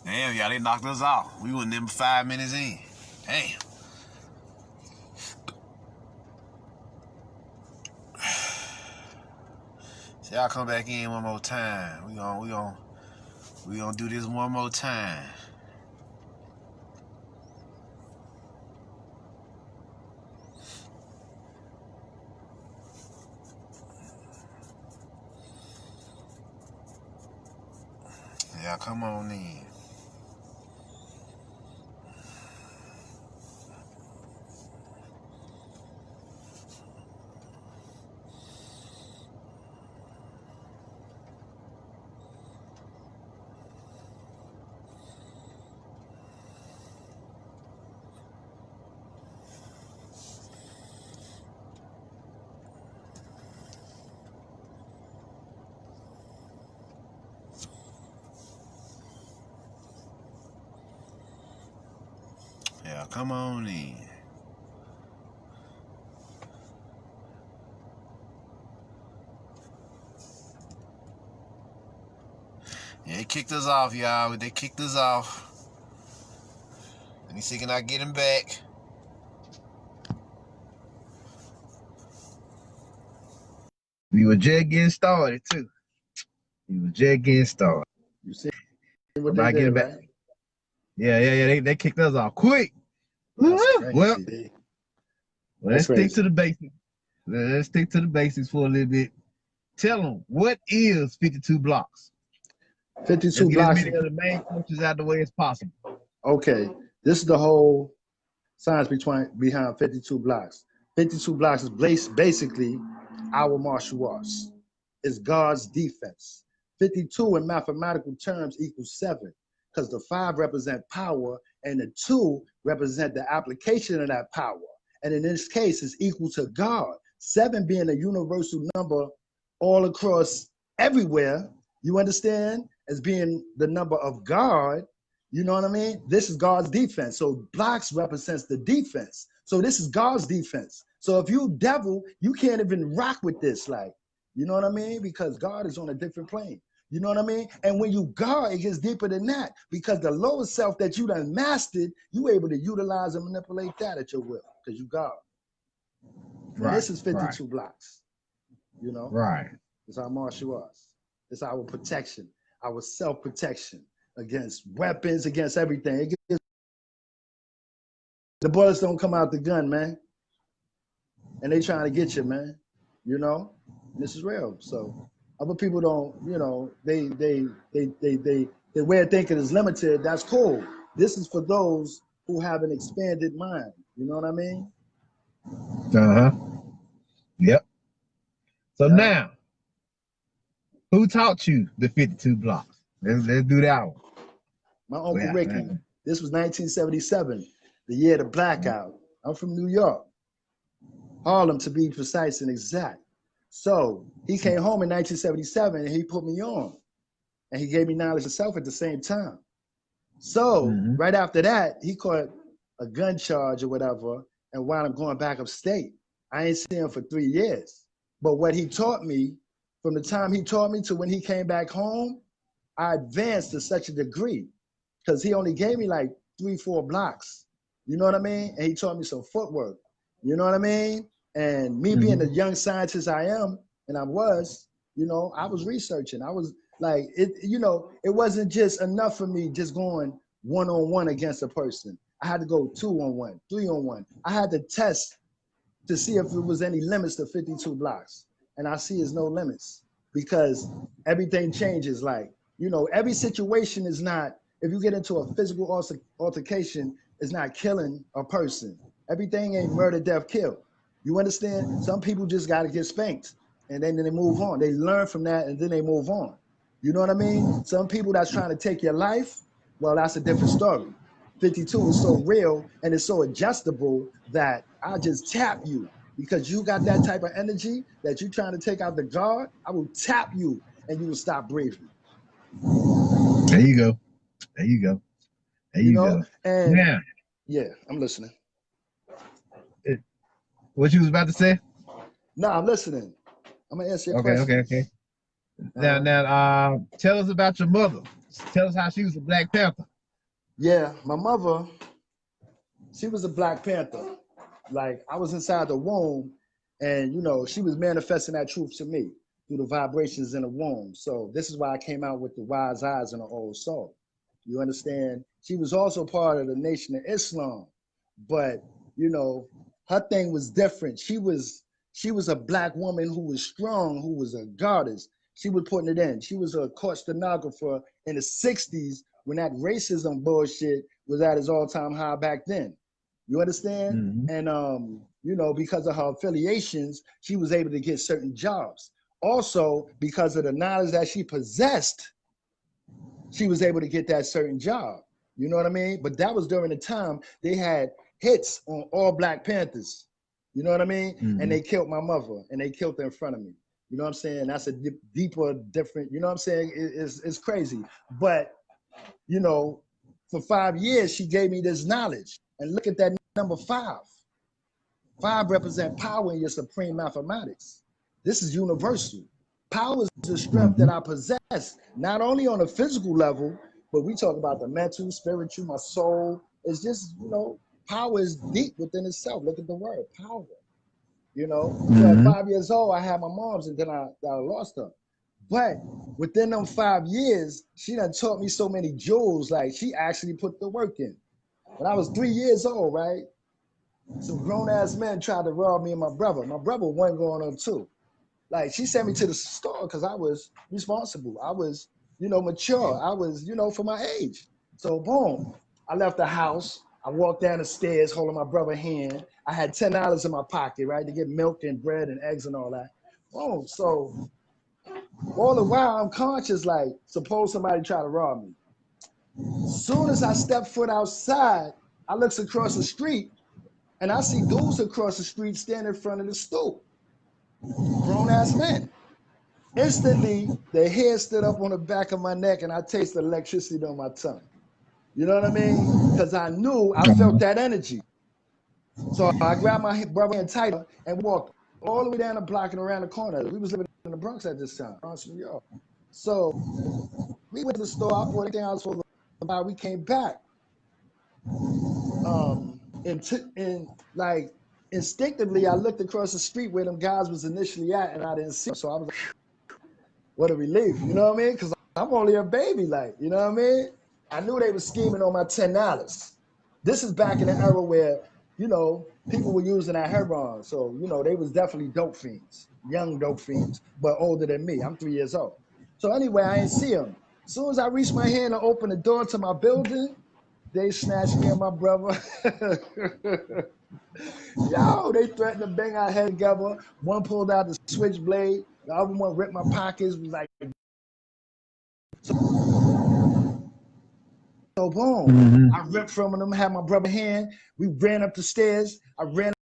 Damn, y'all, they knocked us off. We wasn't even 5 minutes in. Damn. So y'all come back in one more time. We gonna do this one more time. Y'all come on in. Yeah, come on in. Yeah, they kicked us off, y'all. They kicked us off. Let me see, can I get him back? We were just getting started, too. We were just getting started. You see what they did, right? Back. Yeah. They kicked us off quick. Well, let's stick to the basics. Let's stick to the basics for a little bit. Tell them, what is 52 blocks? 52 blocks. Get as many of the main functions out the way as possible. Okay, this is the whole science behind 52 blocks. 52 blocks is basically our martial arts. It's God's defense. 52 in mathematical terms equals 7, because the 5 represent power and the 2 represent the application of that power. And in this case, it's equal to God. 7 being a universal number all across everywhere, you understand, as being the number of God. You know what I mean? This is God's defense. So blocks represents the defense. So this is God's defense. So if you devil, you can't even rock with this, like, you know what I mean? Because God is on a different plane. You know what I mean? And when you God, it gets deeper than that, because the lower self that you done mastered, you able to utilize and manipulate that at your will, because you God. Right. This is 52 blocks. You know? Right. It's our martial arts. It's our protection, our self-protection against weapons, against everything. The bullets don't come out the gun, man. And they trying to get you, man. You know? And this is real. So other people don't, you know, the way of thinking is limited. That's cool. This is for those who have an expanded mind. You know what I mean? Uh-huh. Yep. So now, who taught you the 52 blocks? Let's do that one. My Uncle Ricky. This was 1977, the year of the blackout. I'm from New York. Harlem, to be precise and exact. So he came home in 1977 and he put me on. And he gave me knowledge of self at the same time. So right after that, he caught a gun charge or whatever and wound up going back upstate. I ain't seen him for 3 years. But what he taught me, from the time he taught me to when he came back home, I advanced to such a degree, because he only gave me like 3-4 blocks. You know what I mean? And he taught me some footwork. You know what I mean? And me being the young scientist I am, and I was, you know, I was researching. I was like, you know, it wasn't just enough for me just going one-on-one against a person. I had to go 2-on-1, 3-on-1. I had to test to see if there was any limits to 52 blocks. And I see there's no limits, because everything changes. Like, you know, every situation is not, if you get into a physical altercation, it's not killing a person. Everything ain't murder, death, kill. You understand? Some people just got to get spanked, and then they move on. They learn from that, and then they move on. You know what I mean? Some people that's trying to take your life, well, that's a different story. 52 is so real, and it's so adjustable that I just tap you, because you got that type of energy that you're trying to take out the guard. I will tap you, and you will stop breathing. There you go. There you go. There you go. And yeah, I'm listening. What you was about to say? No, I'm listening. I'm gonna answer your question. Okay. Now, tell us about your mother. Tell us how she was a Black Panther. Yeah, my mother, she was a Black Panther. Like I was inside the womb, and you know, she was manifesting that truth to me through the vibrations in the womb. So this is why I came out with the wise eyes and the old soul. You understand? She was also part of the Nation of Islam, but you know, her thing was different. She was a Black woman who was strong, who was a goddess. She was putting it in. She was a court stenographer in the 60s when that racism bullshit was at its all-time high back then. You understand? Mm-hmm. And you know, because of her affiliations, she was able to get certain jobs. Also, because of the knowledge that she possessed, she was able to get that certain job. You know what I mean? But that was during the time they had hits on all Black Panthers. You know what I mean? Mm-hmm. And they killed my mother, and they killed her in front of me. You know what I'm saying? That's a deeper, different. You know what I'm saying? It's crazy. But you know, for 5 years, she gave me this knowledge. And look at that number 5. 5 represent power in your supreme mathematics. This is universal. Power is the strength that I possess, not only on a physical level, but we talk about the mental, spiritual, my soul. It's just, you know, power is deep within itself. Look at the word, power. You know, so at 5 years old, I had my mom's, and then I lost her. But within them 5 years, she done taught me so many jewels. Like she actually put the work in. When I was 3 years old, right? Some grown ass men tried to rob me and my brother. My brother wasn't going on too. Like she sent me to the store because I was responsible. I was, you know, mature. I was, you know, for my age. So boom, I left the house. I walked down the stairs holding my brother's hand. I had $10 in my pocket, right, to get milk and bread and eggs and all that. Boom. So all the while I'm conscious, like, suppose somebody try to rob me. Soon as I step foot outside, I looks across the street and I see dudes across the street standing in front of the store. Grown ass men. Instantly, their hair stood up on the back of my neck and I tasted electricity on my tongue. You know what I mean? Because I knew I felt that energy. So I grabbed my brother hand tighter and walked all the way down the block and around the corner. We was living in the Bronx at this time, Bronx, New York. So we went to the store. I bought everything I was supposed to buy. We came back. And like instinctively, I looked across the street where them guys was initially at, and I didn't see them. So I was like, what a relief, you know what I mean? Because I'm only a baby, like, you know what I mean? I knew they were scheming on my $10. This is back in the era where, you know, people were using that heroin. So, you know, they was definitely dope fiends, young dope fiends, but older than me. I'm 3 years old. So anyway, I didn't see them. As soon as I reached my hand to open the door to my building, they snatched me and my brother. Yo, they threatened to bang our head together. One pulled out the switchblade. The other one ripped my pockets. Was like, so boom. I ripped from them, had my brother hand. We ran up the stairs. I ran